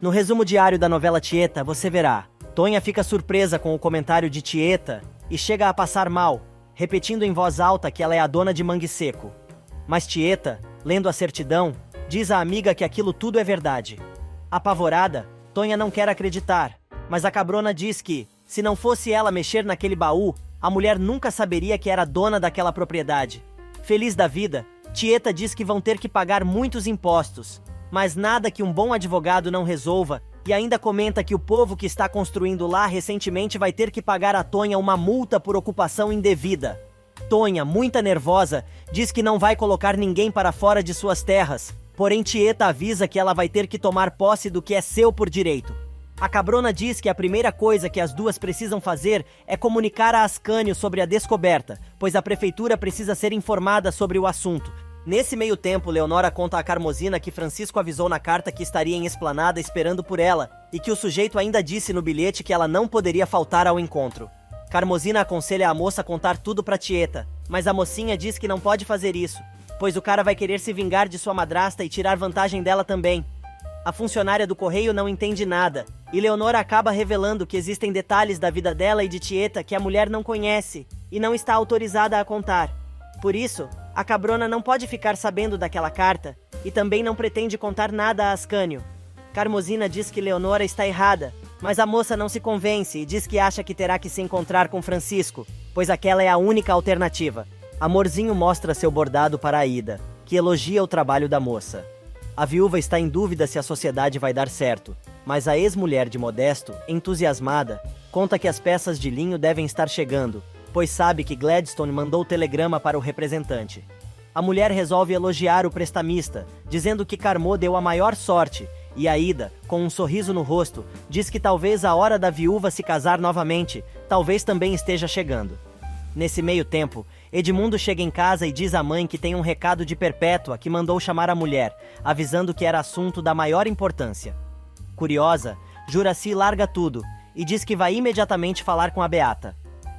No resumo diário da novela Tieta, você verá: Tonha fica surpresa com o comentário de Tieta e chega a passar mal, repetindo em voz alta que ela é a dona de Mangue Seco. Mas Tieta, lendo a certidão, diz à amiga que aquilo tudo é verdade. Apavorada, Tonha não quer acreditar, mas a cabrona diz que, se não fosse ela mexer naquele baú, a mulher nunca saberia que era dona daquela propriedade. Feliz da vida, Tieta diz que vão ter que pagar muitos impostos, mas nada que um bom advogado não resolva, e ainda comenta que o povo que está construindo lá recentemente vai ter que pagar a Tonha uma multa por ocupação indevida. Tonha, muito nervosa, diz que não vai colocar ninguém para fora de suas terras, porém Tieta avisa que ela vai ter que tomar posse do que é seu por direito. A cabrona diz que a primeira coisa que as duas precisam fazer é comunicar a Ascânio sobre a descoberta, pois a prefeitura precisa ser informada sobre o assunto. Nesse meio tempo, Leonora conta a Carmozina que Francisco avisou na carta que estaria em Esplanada esperando por ela, e que o sujeito ainda disse no bilhete que ela não poderia faltar ao encontro. Carmozina aconselha a moça a contar tudo pra Tieta, mas a mocinha diz que não pode fazer isso, pois o cara vai querer se vingar de sua madrasta e tirar vantagem dela também. A funcionária do correio não entende nada, e Leonora acaba revelando que existem detalhes da vida dela e de Tieta que a mulher não conhece e não está autorizada a contar. Por isso, a cabrona não pode ficar sabendo daquela carta e também não pretende contar nada a Ascânio. Carmozina diz que Leonora está errada, mas a moça não se convence e diz que acha que terá que se encontrar com Francisco, pois aquela é a única alternativa. Amorzinho mostra seu bordado para Aida, que elogia o trabalho da moça. A viúva está em dúvida se a sociedade vai dar certo, mas a ex-mulher de Modesto, entusiasmada, conta que as peças de linho devem estar chegando, pois sabe que Gladstone mandou telegrama para o representante. A mulher resolve elogiar o prestamista, dizendo que Carmô deu a maior sorte, e Aida, com um sorriso no rosto, diz que talvez a hora da viúva se casar novamente, talvez também esteja chegando. Nesse meio tempo, Edmundo chega em casa e diz à mãe que tem um recado de Perpétua que mandou chamar a mulher, avisando que era assunto da maior importância. Curiosa, Juraci larga tudo e diz que vai imediatamente falar com a Beata.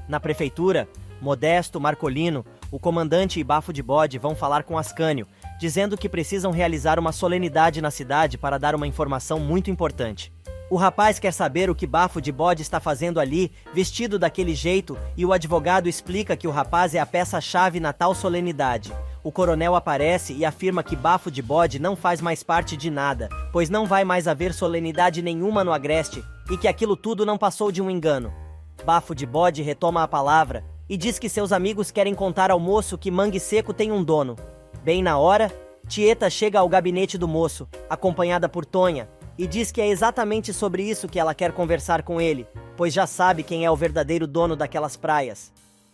Na prefeitura, Modesto, Marcolino, o comandante e Bafo de Bode vão falar com Ascânio, dizendo que precisam realizar uma solenidade na cidade para dar uma informação muito importante. O rapaz quer saber o que Bafo de Bode está fazendo ali, vestido daquele jeito, e o advogado explica que o rapaz é a peça-chave na tal solenidade. O coronel aparece e afirma que Bafo de Bode não faz mais parte de nada, pois não vai mais haver solenidade nenhuma no Agreste, e que aquilo tudo não passou de um engano. Bafo de Bode retoma a palavra e diz que seus amigos querem contar ao moço que Mangue Seco tem um dono. Bem na hora, Tieta chega ao gabinete do moço, acompanhada por Tonha, e diz que é exatamente sobre isso que ela quer conversar com ele, pois já sabe quem é o verdadeiro dono daquelas praias.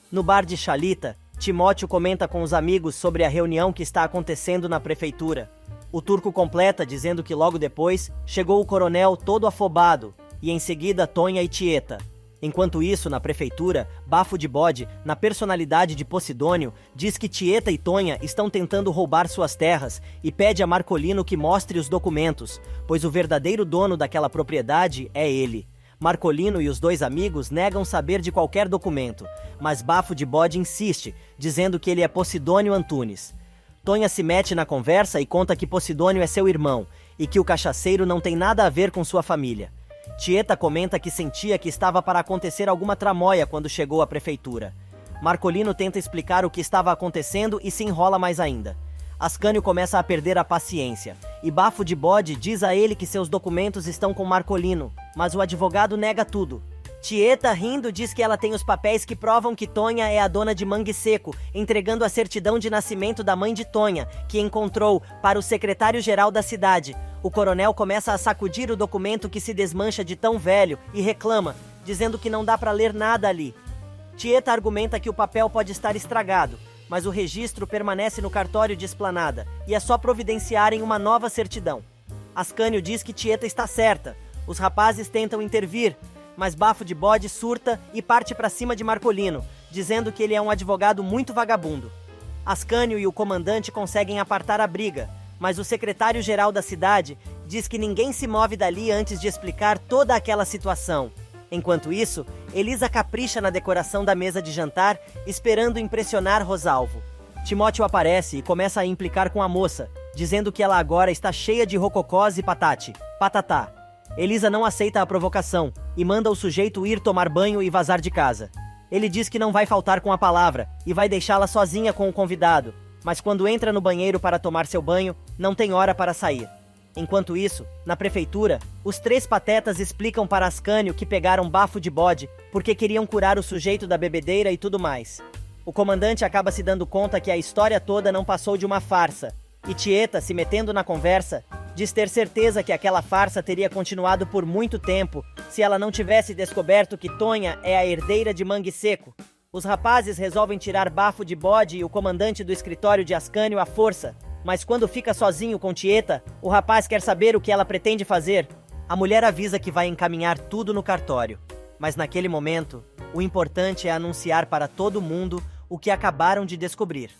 No bar de Chalita, Timóteo comenta com os amigos sobre a reunião que está acontecendo na prefeitura. O turco completa dizendo que logo depois chegou o coronel todo afobado, e em seguida Tonha e Tieta. Enquanto isso, na prefeitura, Bafo de Bode, na personalidade de Posidônio, diz que Tieta e Tonha estão tentando roubar suas terras e pede a Marcolino que mostre os documentos, pois o verdadeiro dono daquela propriedade é ele. Marcolino e os dois amigos negam saber de qualquer documento, mas Bafo de Bode insiste, dizendo que ele é Posidônio Antunes. Tonha se mete na conversa e conta que Posidônio é seu irmão e que o cachaceiro não tem nada a ver com sua família. Tieta comenta que sentia que estava para acontecer alguma tramóia quando chegou à prefeitura. Marcolino tenta explicar o que estava acontecendo e se enrola mais ainda. Ascânio começa a perder a paciência, e Bafo de Bode diz a ele que seus documentos estão com Marcolino, mas o advogado nega tudo. Tieta, rindo, diz que ela tem os papéis que provam que Tonha é a dona de Mangue Seco, entregando a certidão de nascimento da mãe de Tonha, que encontrou, para o secretário-geral da cidade. O coronel começa a sacudir o documento que se desmancha de tão velho e reclama, dizendo que não dá para ler nada ali. Tieta argumenta que o papel pode estar estragado, mas o registro permanece no cartório de Esplanada e é só providenciarem uma nova certidão. Ascânio diz que Tieta está certa. Os rapazes tentam intervir, mas Bafo de Bode surta e parte para cima de Marcolino, dizendo que ele é um advogado muito vagabundo. Ascânio e o comandante conseguem apartar a briga, mas o secretário-geral da cidade diz que ninguém se move dali antes de explicar toda aquela situação. Enquanto isso, Elisa capricha na decoração da mesa de jantar, esperando impressionar Rosalvo. Timóteo aparece e começa a implicar com a moça, dizendo que ela agora está cheia de rococós e patatá. Elisa não aceita a provocação e manda o sujeito ir tomar banho e vazar de casa. Ele diz que não vai faltar com a palavra e vai deixá-la sozinha com o convidado, mas quando entra no banheiro para tomar seu banho, não tem hora para sair. Enquanto isso, na prefeitura, os três patetas explicam para Ascânio que pegaram bafo de bode porque queriam curar o sujeito da bebedeira e tudo mais. O comandante acaba se dando conta que a história toda não passou de uma farsa, e Tieta, se metendo na conversa, diz ter certeza que aquela farsa teria continuado por muito tempo se ela não tivesse descoberto que Tonha é a herdeira de Mangue Seco. Os rapazes resolvem tirar bafo de bode e o comandante do escritório de Ascânio à força, mas quando fica sozinho com Tieta, o rapaz quer saber o que ela pretende fazer. A mulher avisa que vai encaminhar tudo no cartório, mas naquele momento, o importante é anunciar para todo mundo o que acabaram de descobrir.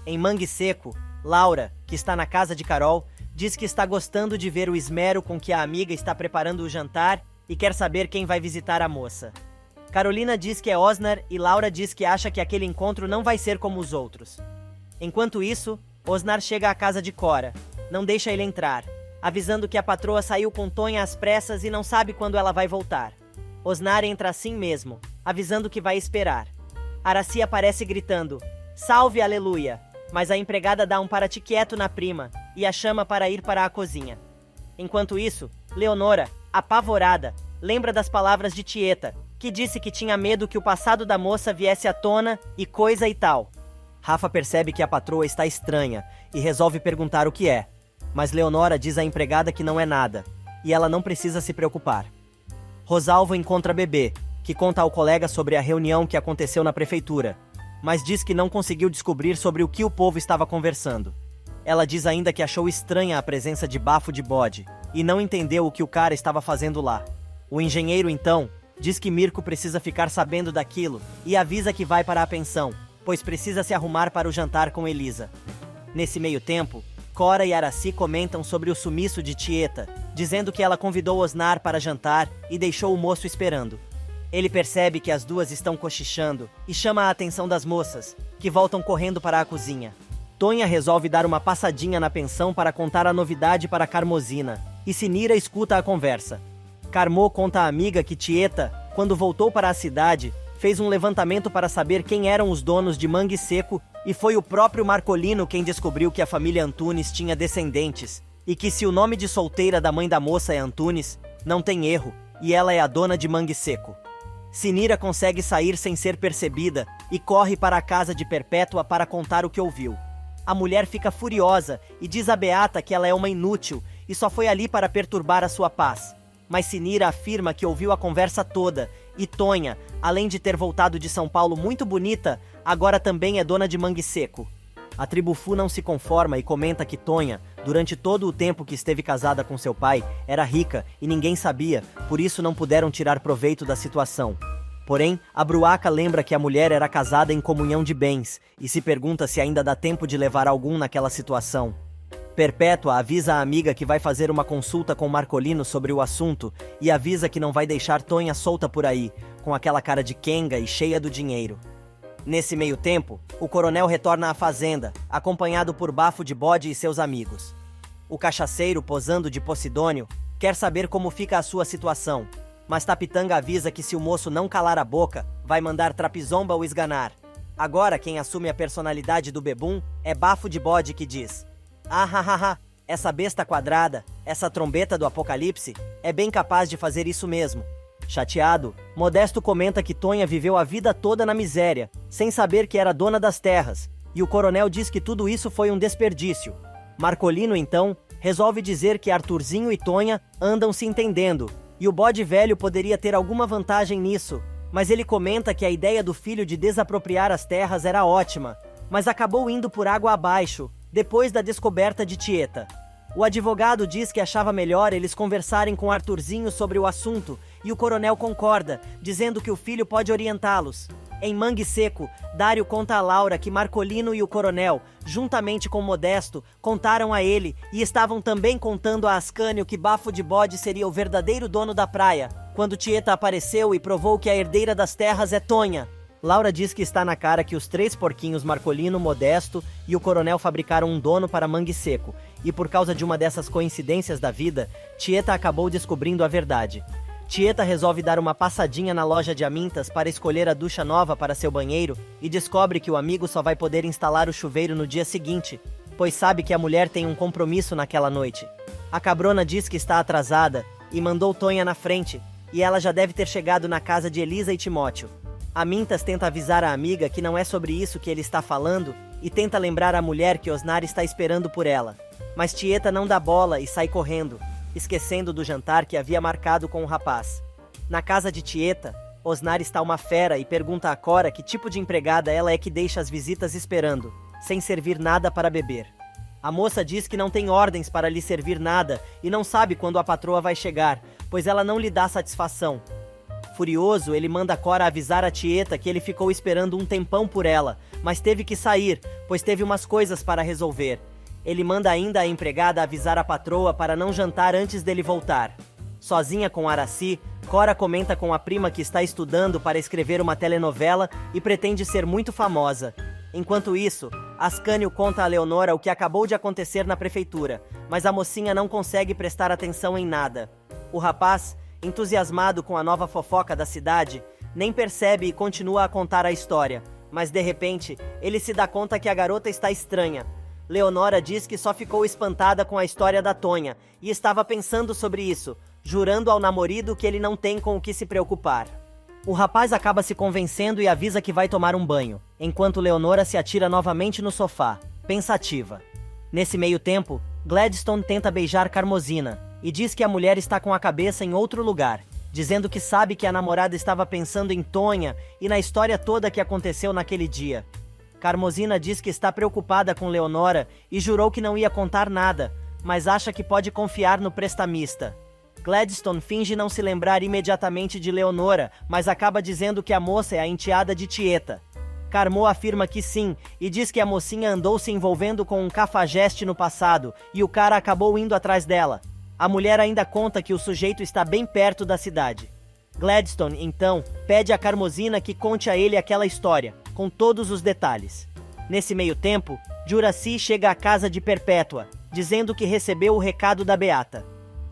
Em Mangue Seco, Laura, que está na casa de Carol, diz que está gostando de ver o esmero com que a amiga está preparando o jantar e quer saber quem vai visitar a moça. Carolina diz que é Osnar e Laura diz que acha que aquele encontro não vai ser como os outros. Enquanto isso, Osnar chega à casa de Cora, não deixa ele entrar, avisando que a patroa saiu com Tonha às pressas e não sabe quando ela vai voltar. Osnar entra assim mesmo, avisando que vai esperar. Araci aparece gritando, "Salve, aleluia!", mas a empregada dá um para-te quieto na prima e a chama para ir para a cozinha. Enquanto isso, Leonora, apavorada, lembra das palavras de Tieta, que disse que tinha medo que o passado da moça viesse à tona e coisa e tal. Rafa percebe que a patroa está estranha e resolve perguntar o que é, mas Leonora diz à empregada que não é nada, e ela não precisa se preocupar. Rosalvo encontra Bebê, que conta ao colega sobre a reunião que aconteceu na prefeitura, mas diz que não conseguiu descobrir sobre o que o povo estava conversando. Ela diz ainda que achou estranha a presença de bafo de bode e não entendeu o que o cara estava fazendo lá. O engenheiro, então, diz que Mirko precisa ficar sabendo daquilo e avisa que vai para a pensão, pois precisa se arrumar para o jantar com Elisa. Nesse meio tempo, Cora e Araci comentam sobre o sumiço de Tieta, dizendo que ela convidou Osnar para jantar e deixou o moço esperando. Ele percebe que as duas estão cochichando e chama a atenção das moças, que voltam correndo para a cozinha. Tonha resolve dar uma passadinha na pensão para contar a novidade para Carmozina, e Sinira escuta a conversa. Carmo conta à amiga que Tieta, quando voltou para a cidade, fez um levantamento para saber quem eram os donos de Mangue Seco e foi o próprio Marcolino quem descobriu que a família Antunes tinha descendentes e que se o nome de solteira da mãe da moça é Antunes, não tem erro, e ela é a dona de Mangue Seco. Sinira consegue sair sem ser percebida e corre para a casa de Perpétua para contar o que ouviu. A mulher fica furiosa e diz a Beata que ela é uma inútil e só foi ali para perturbar a sua paz. Mas Sinira afirma que ouviu a conversa toda e Tonha, além de ter voltado de São Paulo muito bonita, agora também é dona de Mangue Seco. A tribo Fu não se conforma e comenta que Tonha, durante todo o tempo que esteve casada com seu pai, era rica e ninguém sabia, por isso não puderam tirar proveito da situação. Porém, a Bruaca lembra que a mulher era casada em comunhão de bens e se pergunta se ainda dá tempo de levar algum naquela situação. Perpétua avisa a amiga que vai fazer uma consulta com Marcolino sobre o assunto e avisa que não vai deixar Tonha solta por aí, com aquela cara de quenga e cheia do dinheiro. Nesse meio tempo, o coronel retorna à fazenda, acompanhado por Bafo de Bode e seus amigos. O cachaceiro, posando de Posidônio, quer saber como fica a sua situação, mas Tapitanga avisa que se o moço não calar a boca, vai mandar Trapizomba o esganar. Agora quem assume a personalidade do bebum é Bafo de Bode que diz: "Ah, essa besta quadrada, essa trombeta do apocalipse, é bem capaz de fazer isso mesmo." Chateado, Modesto comenta que Tonha viveu a vida toda na miséria, sem saber que era dona das terras, e o coronel diz que tudo isso foi um desperdício. Marcolino, então, resolve dizer que Arthurzinho e Tonha andam se entendendo, e o bode velho poderia ter alguma vantagem nisso, mas ele comenta que a ideia do filho de desapropriar as terras era ótima, mas acabou indo por água abaixo, depois da descoberta de Tieta. O advogado diz que achava melhor eles conversarem com Arthurzinho sobre o assunto, e o coronel concorda, dizendo que o filho pode orientá-los. Em Mangue Seco, Dário conta a Laura que Marcolino e o coronel, juntamente com Modesto, contaram a ele e estavam também contando a Ascânio que Bafo de Bode seria o verdadeiro dono da praia, quando Tieta apareceu e provou que a herdeira das terras é Tonha. Laura diz que está na cara que os três porquinhos Marcolino, Modesto e o coronel fabricaram um dono para Mangue Seco, e por causa de uma dessas coincidências da vida, Tieta acabou descobrindo a verdade. Tieta resolve dar uma passadinha na loja de Amintas para escolher a ducha nova para seu banheiro e descobre que o amigo só vai poder instalar o chuveiro no dia seguinte, pois sabe que a mulher tem um compromisso naquela noite. A cabrona diz que está atrasada e mandou Tonha na frente, e ela já deve ter chegado na casa de Elisa e Timóteo. Amintas tenta avisar a amiga que não é sobre isso que ele está falando e tenta lembrar a mulher que Osnar está esperando por ela. Mas Tieta não dá bola e sai correndo, esquecendo do jantar que havia marcado com o rapaz. Na casa de Tieta, Osnar está uma fera e pergunta a Cora que tipo de empregada ela é que deixa as visitas esperando, sem servir nada para beber. A moça diz que não tem ordens para lhe servir nada e não sabe quando a patroa vai chegar, pois ela não lhe dá satisfação. Furioso, ele manda Cora avisar a Tieta que ele ficou esperando um tempão por ela, mas teve que sair, pois teve umas coisas para resolver. Ele manda ainda a empregada avisar a patroa para não jantar antes dele voltar. Sozinha com Araci, Cora comenta com a prima que está estudando para escrever uma telenovela e pretende ser muito famosa. Enquanto isso, Ascânio conta a Leonora o que acabou de acontecer na prefeitura, mas a mocinha não consegue prestar atenção em nada. O rapaz, entusiasmado com a nova fofoca da cidade, nem percebe e continua a contar a história, mas de repente, ele se dá conta que a garota está estranha. Leonora diz que só ficou espantada com a história da Tonha e estava pensando sobre isso, jurando ao namorado que ele não tem com o que se preocupar. O rapaz acaba se convencendo e avisa que vai tomar um banho, enquanto Leonora se atira novamente no sofá, pensativa. Nesse meio tempo, Gladstone tenta beijar Carmosina e diz que a mulher está com a cabeça em outro lugar, dizendo que sabe que a namorada estava pensando em Tonha e na história toda que aconteceu naquele dia. Carmosina diz que está preocupada com Leonora e jurou que não ia contar nada, mas acha que pode confiar no prestamista. Gladstone finge não se lembrar imediatamente de Leonora, mas acaba dizendo que a moça é a enteada de Tieta. Carmo afirma que sim, e diz que a mocinha andou se envolvendo com um cafajeste no passado, e o cara acabou indo atrás dela. A mulher ainda conta que o sujeito está bem perto da cidade. Gladstone, então, pede a Carmosina que conte a ele aquela história, com todos os detalhes. Nesse meio tempo, Juraci chega à casa de Perpétua, dizendo que recebeu o recado da Beata.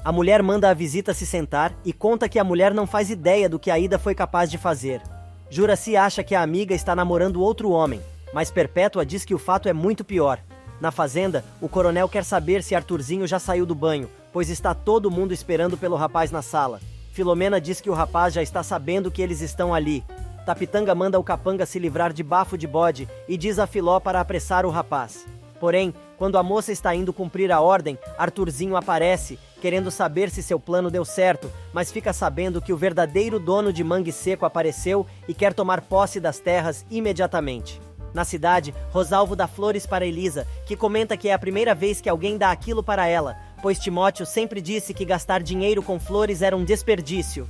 A mulher manda a visita se sentar e conta que a mulher não faz ideia do que a Ida foi capaz de fazer. Juraci acha que a amiga está namorando outro homem, mas Perpétua diz que o fato é muito pior. Na fazenda, o coronel quer saber se Arthurzinho já saiu do banho, pois está todo mundo esperando pelo rapaz na sala. Filomena diz que o rapaz já está sabendo que eles estão ali. Tapitanga manda o Capanga se livrar de Bafo de Bode e diz a Filó para apressar o rapaz. Porém, quando a moça está indo cumprir a ordem, Arthurzinho aparece, querendo saber se seu plano deu certo, mas fica sabendo que o verdadeiro dono de Mangue Seco apareceu e quer tomar posse das terras imediatamente. Na cidade, Rosalvo dá flores para Elisa, que comenta que é a primeira vez que alguém dá aquilo para ela, pois Timóteo sempre disse que gastar dinheiro com flores era um desperdício.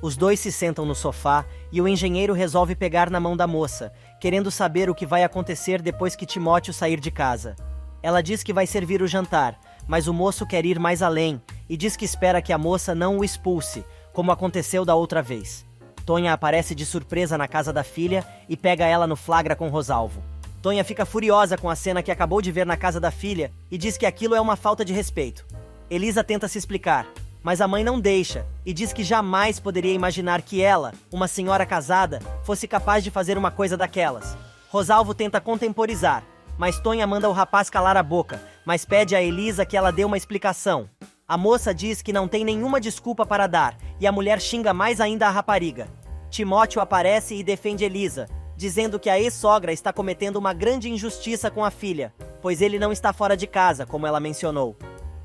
Os dois se sentam no sofá e o engenheiro resolve pegar na mão da moça, querendo saber o que vai acontecer depois que Timóteo sair de casa. Ela diz que vai servir o jantar, mas o moço quer ir mais além e diz que espera que a moça não o expulse, como aconteceu da outra vez. Tonha aparece de surpresa na casa da filha e pega ela no flagra com Rosalvo. Tonha fica furiosa com a cena que acabou de ver na casa da filha e diz que aquilo é uma falta de respeito. Elisa tenta se explicar, mas a mãe não deixa e diz que jamais poderia imaginar que ela, uma senhora casada, fosse capaz de fazer uma coisa daquelas. Rosalvo tenta contemporizar, mas Tonha manda o rapaz calar a boca, mas pede a Elisa que ela dê uma explicação. A moça diz que não tem nenhuma desculpa para dar e a mulher xinga mais ainda a rapariga. Timóteo aparece e defende Elisa, dizendo que a ex-sogra está cometendo uma grande injustiça com a filha, pois ele não está fora de casa, como ela mencionou.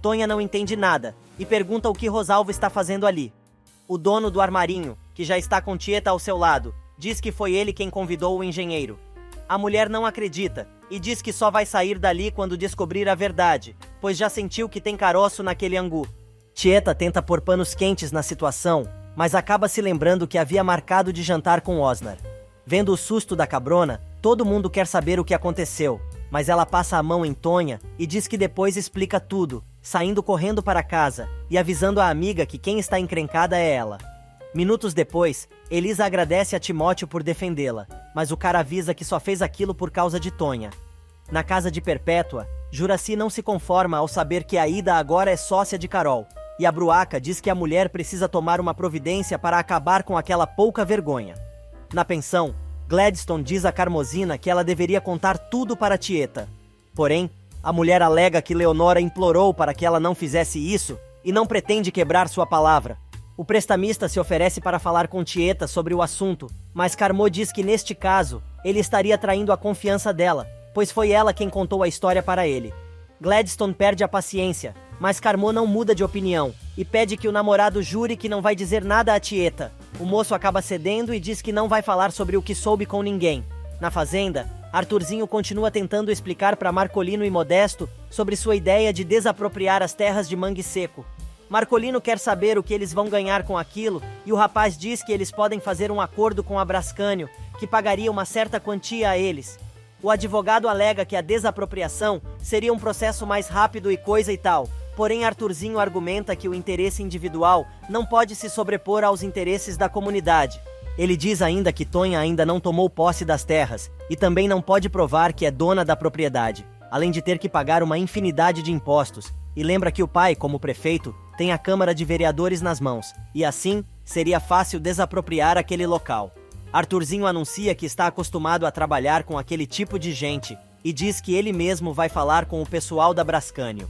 Tonha não entende nada e pergunta o que Rosalvo está fazendo ali. O dono do armarinho, que já está com Tieta ao seu lado, diz que foi ele quem convidou o engenheiro. A mulher não acredita e diz que só vai sair dali quando descobrir a verdade, pois já sentiu que tem caroço naquele angu. Tieta tenta pôr panos quentes na situação, mas acaba se lembrando que havia marcado de jantar com Osnar. Vendo o susto da cabrona, todo mundo quer saber o que aconteceu, mas ela passa a mão em Tonha e diz que depois explica tudo, saindo correndo para casa e avisando a amiga que quem está encrencada é ela. Minutos depois, Elisa agradece a Timóteo por defendê-la, mas o cara avisa que só fez aquilo por causa de Tonha. Na casa de Perpétua, Juraci não se conforma ao saber que a Ida agora é sócia de Carol, e a Bruaca diz que a mulher precisa tomar uma providência para acabar com aquela pouca vergonha. Na pensão, Gladstone diz a Carmosina que ela deveria contar tudo para Tieta. Porém, a mulher alega que Leonora implorou para que ela não fizesse isso e não pretende quebrar sua palavra. O prestamista se oferece para falar com Tieta sobre o assunto, mas Carmo diz que neste caso, ele estaria traindo a confiança dela, pois foi ela quem contou a história para ele. Gladstone perde a paciência, mas Carmo não muda de opinião e pede que o namorado jure que não vai dizer nada a Tieta. O moço acaba cedendo e diz que não vai falar sobre o que soube com ninguém. Na fazenda, Arthurzinho continua tentando explicar para Marcolino e Modesto sobre sua ideia de desapropriar as terras de Mangue Seco. Marcolino quer saber o que eles vão ganhar com aquilo e o rapaz diz que eles podem fazer um acordo com a Brascânio, que pagaria uma certa quantia a eles. O advogado alega que a desapropriação seria um processo mais rápido e coisa e tal, porém Arthurzinho argumenta que o interesse individual não pode se sobrepor aos interesses da comunidade. Ele diz ainda que Tonha ainda não tomou posse das terras e também não pode provar que é dona da propriedade, além de ter que pagar uma infinidade de impostos, e lembra que o pai, como prefeito, tem a Câmara de Vereadores nas mãos, e assim seria fácil desapropriar aquele local. Arthurzinho anuncia que está acostumado a trabalhar com aquele tipo de gente e diz que ele mesmo vai falar com o pessoal da Brascânio.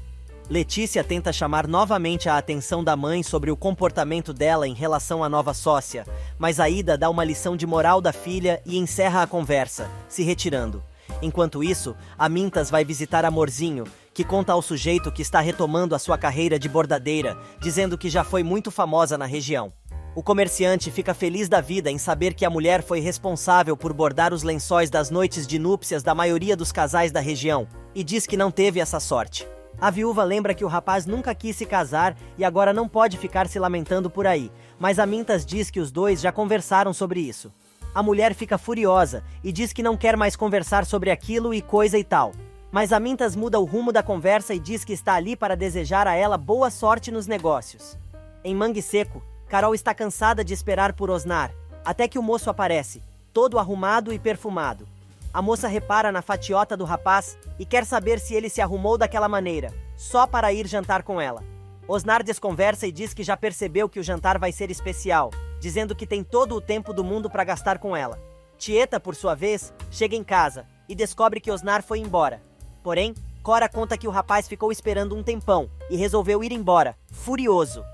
Letícia tenta chamar novamente a atenção da mãe sobre o comportamento dela em relação à nova sócia, mas a Ida dá uma lição de moral da filha e encerra a conversa, se retirando. Enquanto isso, a Mintas vai visitar Amorzinho, que conta ao sujeito que está retomando a sua carreira de bordadeira, dizendo que já foi muito famosa na região. O comerciante fica feliz da vida em saber que a mulher foi responsável por bordar os lençóis das noites de núpcias da maioria dos casais da região, e diz que não teve essa sorte. A viúva lembra que o rapaz nunca quis se casar e agora não pode ficar se lamentando por aí, mas a Mintas diz que os dois já conversaram sobre isso. A mulher fica furiosa e diz que não quer mais conversar sobre aquilo e coisa e tal. Mas a Mintas muda o rumo da conversa e diz que está ali para desejar a ela boa sorte nos negócios. Em Mangue Seco, Carol está cansada de esperar por Osnar, até que o moço aparece, todo arrumado e perfumado. A moça repara na fatiota do rapaz e quer saber se ele se arrumou daquela maneira, só para ir jantar com ela. Osnar desconversa e diz que já percebeu que o jantar vai ser especial, dizendo que tem todo o tempo do mundo para gastar com ela. Tieta, por sua vez, chega em casa e descobre que Osnar foi embora. Porém, Cora conta que o rapaz ficou esperando um tempão e resolveu ir embora, furioso.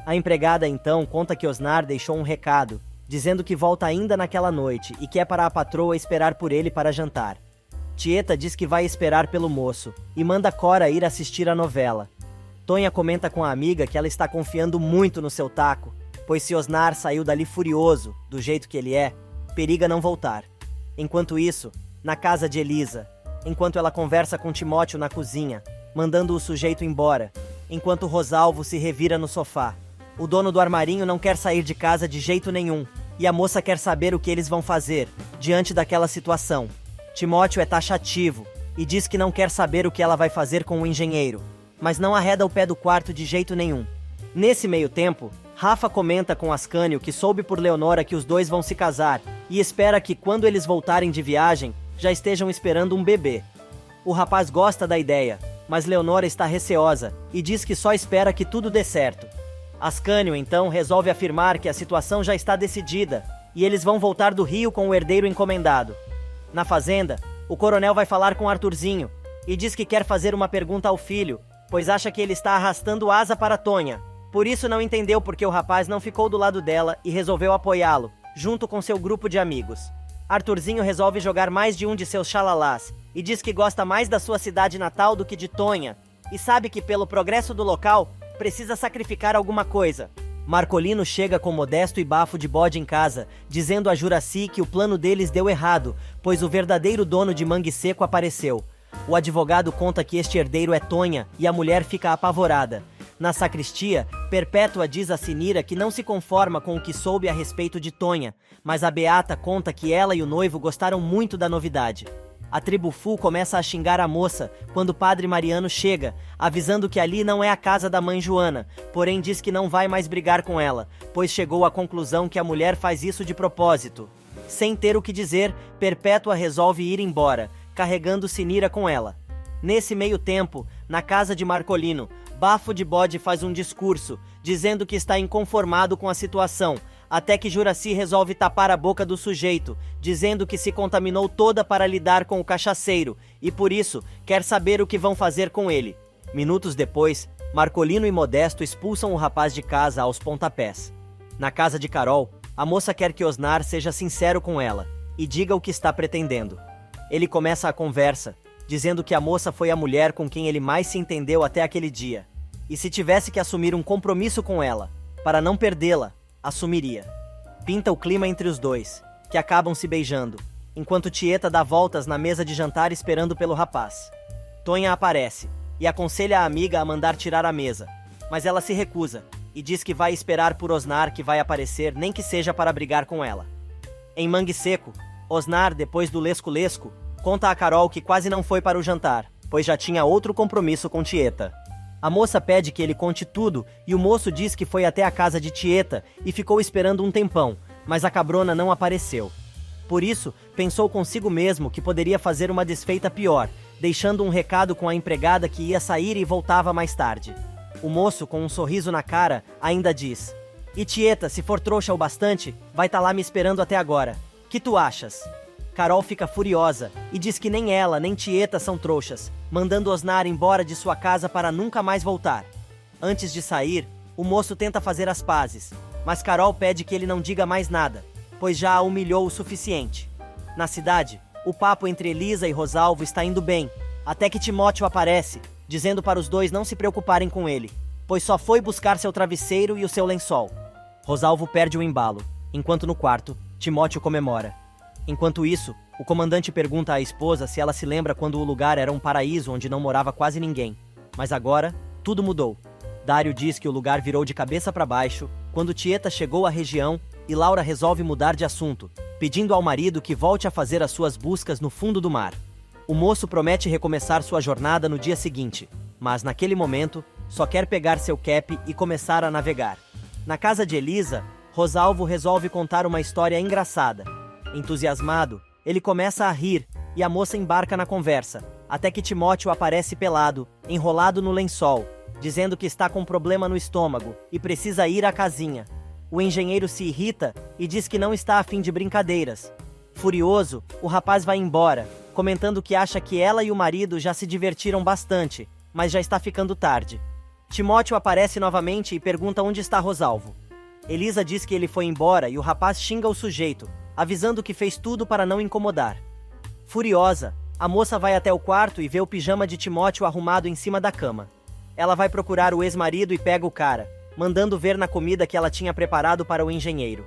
A empregada então conta que Osnar deixou um recado, dizendo que volta ainda naquela noite e que é para a patroa esperar por ele para jantar. Tieta diz que vai esperar pelo moço e manda Cora ir assistir a novela. Tonha comenta com a amiga que ela está confiando muito no seu taco, pois se Osnar saiu dali furioso, do jeito que ele é, periga não voltar. Enquanto isso, na casa de Elisa, enquanto ela conversa com Timóteo na cozinha, mandando o sujeito embora, enquanto Rosalvo se revira no sofá. O dono do armarinho não quer sair de casa de jeito nenhum, e a moça quer saber o que eles vão fazer, diante daquela situação. Timóteo é taxativo, e diz que não quer saber o que ela vai fazer com o engenheiro, mas não arreda o pé do quarto de jeito nenhum. Nesse meio tempo, Rafa comenta com Ascânio que soube por Leonora que os dois vão se casar, e espera que quando eles voltarem de viagem, já estejam esperando um bebê. O rapaz gosta da ideia, mas Leonora está receosa, e diz que só espera que tudo dê certo. Ascânio, então, resolve afirmar que a situação já está decidida e eles vão voltar do Rio com o herdeiro encomendado. Na fazenda, o coronel vai falar com Arthurzinho e diz que quer fazer uma pergunta ao filho, pois acha que ele está arrastando asa para Tonha. Por isso não entendeu porque o rapaz não ficou do lado dela e resolveu apoiá-lo, junto com seu grupo de amigos. Arthurzinho resolve jogar mais de um de seus xalalás e diz que gosta mais da sua cidade natal do que de Tonha e sabe que pelo progresso do local precisa sacrificar alguma coisa. Marcolino chega com Modesto e bafo de bode em casa, dizendo a Juraci que o plano deles deu errado, pois o verdadeiro dono de Mangue Seco apareceu. O advogado conta que este herdeiro é Tonha e a mulher fica apavorada. Na sacristia, Perpétua diz a Sinira que não se conforma com o que soube a respeito de Tonha, mas a Beata conta que ela e o noivo gostaram muito da novidade. A tribo Fu começa a xingar a moça quando o padre Mariano chega, avisando que ali não é a casa da mãe Joana, porém diz que não vai mais brigar com ela, pois chegou à conclusão que a mulher faz isso de propósito. Sem ter o que dizer, Perpétua resolve ir embora, carregando Sinira com ela. Nesse meio tempo, na casa de Marcolino, Bafo de Bode faz um discurso, dizendo que está inconformado com a situação, até que Juraci resolve tapar a boca do sujeito, dizendo que se contaminou toda para lidar com o cachaceiro, e por isso quer saber o que vão fazer com ele. Minutos depois, Marcolino e Modesto expulsam o rapaz de casa aos pontapés. Na casa de Carol, a moça quer que Osnar seja sincero com ela, e diga o que está pretendendo. Ele começa a conversa, dizendo que a moça foi a mulher com quem ele mais se entendeu até aquele dia. E se tivesse que assumir um compromisso com ela, para não perdê-la, assumiria. Pinta o clima entre os dois, que acabam se beijando, enquanto Tieta dá voltas na mesa de jantar esperando pelo rapaz. Tonha aparece, e aconselha a amiga a mandar tirar a mesa, mas ela se recusa, e diz que vai esperar por Osnar que vai aparecer nem que seja para brigar com ela. Em Mangue Seco, Osnar, depois do lesco-lesco, conta a Carol que quase não foi para o jantar, pois já tinha outro compromisso com Tieta. A moça pede que ele conte tudo e o moço diz que foi até a casa de Tieta e ficou esperando um tempão, mas a cabrona não apareceu. Por isso, pensou consigo mesmo que poderia fazer uma desfeita pior, deixando um recado com a empregada que ia sair e voltava mais tarde. O moço, com um sorriso na cara, ainda diz: "E Tieta, se for trouxa o bastante, vai tá lá me esperando até agora. Que tu achas?" Carol fica furiosa e diz que nem ela nem Tieta são trouxas, mandando Osnar embora de sua casa para nunca mais voltar. Antes de sair, o moço tenta fazer as pazes, mas Carol pede que ele não diga mais nada, pois já a humilhou o suficiente. Na cidade, o papo entre Elisa e Rosalvo está indo bem, até que Timóteo aparece, dizendo para os dois não se preocuparem com ele, pois só foi buscar seu travesseiro e o seu lençol. Rosalvo perde o embalo, enquanto no quarto, Timóteo comemora. Enquanto isso, o comandante pergunta à esposa se ela se lembra quando o lugar era um paraíso onde não morava quase ninguém. Mas agora, tudo mudou. Dário diz que o lugar virou de cabeça para baixo quando Tieta chegou à região e Laura resolve mudar de assunto, pedindo ao marido que volte a fazer as suas buscas no fundo do mar. O moço promete recomeçar sua jornada no dia seguinte, mas naquele momento, só quer pegar seu cap e começar a navegar. Na casa de Elisa, Rosalvo resolve contar uma história engraçada. Entusiasmado, ele começa a rir e a moça embarca na conversa, até que Timóteo aparece pelado, enrolado no lençol, dizendo que está com um problema no estômago e precisa ir à casinha. O engenheiro se irrita e diz que não está a fim de brincadeiras. Furioso, o rapaz vai embora, comentando que acha que ela e o marido já se divertiram bastante, mas já está ficando tarde. Timóteo aparece novamente e pergunta onde está Rosalvo. Elisa diz que ele foi embora e o rapaz xinga o sujeito, avisando que fez tudo para não incomodar. Furiosa, a moça vai até o quarto e vê o pijama de Timóteo arrumado em cima da cama. Ela vai procurar o ex-marido e pega o cara, mandando ver na comida que ela tinha preparado para o engenheiro.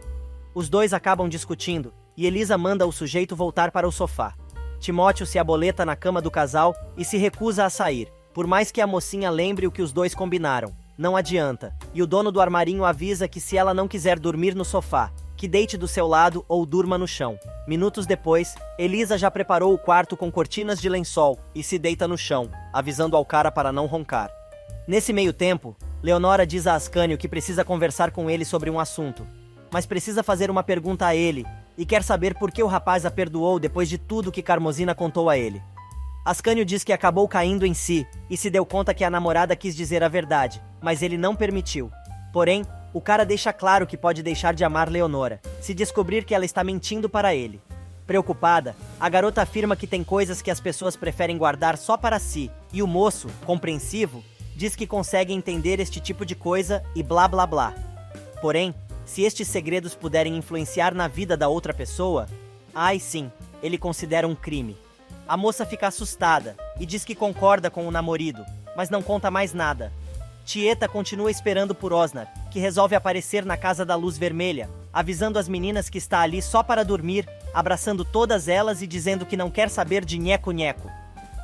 Os dois acabam discutindo, e Elisa manda o sujeito voltar para o sofá. Timóteo se aboleta na cama do casal e se recusa a sair, por mais que a mocinha lembre o que os dois combinaram. Não adianta, e o dono do armarinho avisa que se ela não quiser dormir no sofá, que deite do seu lado ou durma no chão. Minutos depois, Elisa já preparou o quarto com cortinas de lençol e se deita no chão, avisando ao cara para não roncar. Nesse meio tempo, Leonora diz a Ascânio que precisa conversar com ele sobre um assunto, mas precisa fazer uma pergunta a ele e quer saber por que o rapaz a perdoou depois de tudo que Carmosina contou a ele. Ascânio diz que acabou caindo em si e se deu conta que a namorada quis dizer a verdade, mas ele não permitiu. Porém, o cara deixa claro que pode deixar de amar Leonora, se descobrir que ela está mentindo para ele. Preocupada, a garota afirma que tem coisas que as pessoas preferem guardar só para si, e o moço, compreensivo, diz que consegue entender este tipo de coisa e blá blá blá. Porém, se estes segredos puderem influenciar na vida da outra pessoa, ai sim, ele considera um crime. A moça fica assustada e diz que concorda com o namorado, mas não conta mais nada. Tieta continua esperando por Osnar, que resolve aparecer na casa da luz vermelha, avisando as meninas que está ali só para dormir, abraçando todas elas e dizendo que não quer saber de nheco-nheco.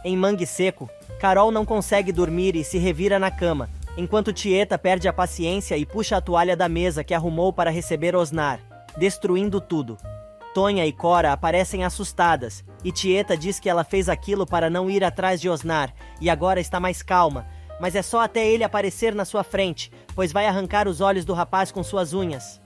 Em Mangue Seco, Carol não consegue dormir e se revira na cama, enquanto Tieta perde a paciência e puxa a toalha da mesa que arrumou para receber Osnar, destruindo tudo. Tonha e Cora aparecem assustadas, e Tieta diz que ela fez aquilo para não ir atrás de Osnar, e agora está mais calma, mas é só até ele aparecer na sua frente, pois vai arrancar os olhos do rapaz com suas unhas.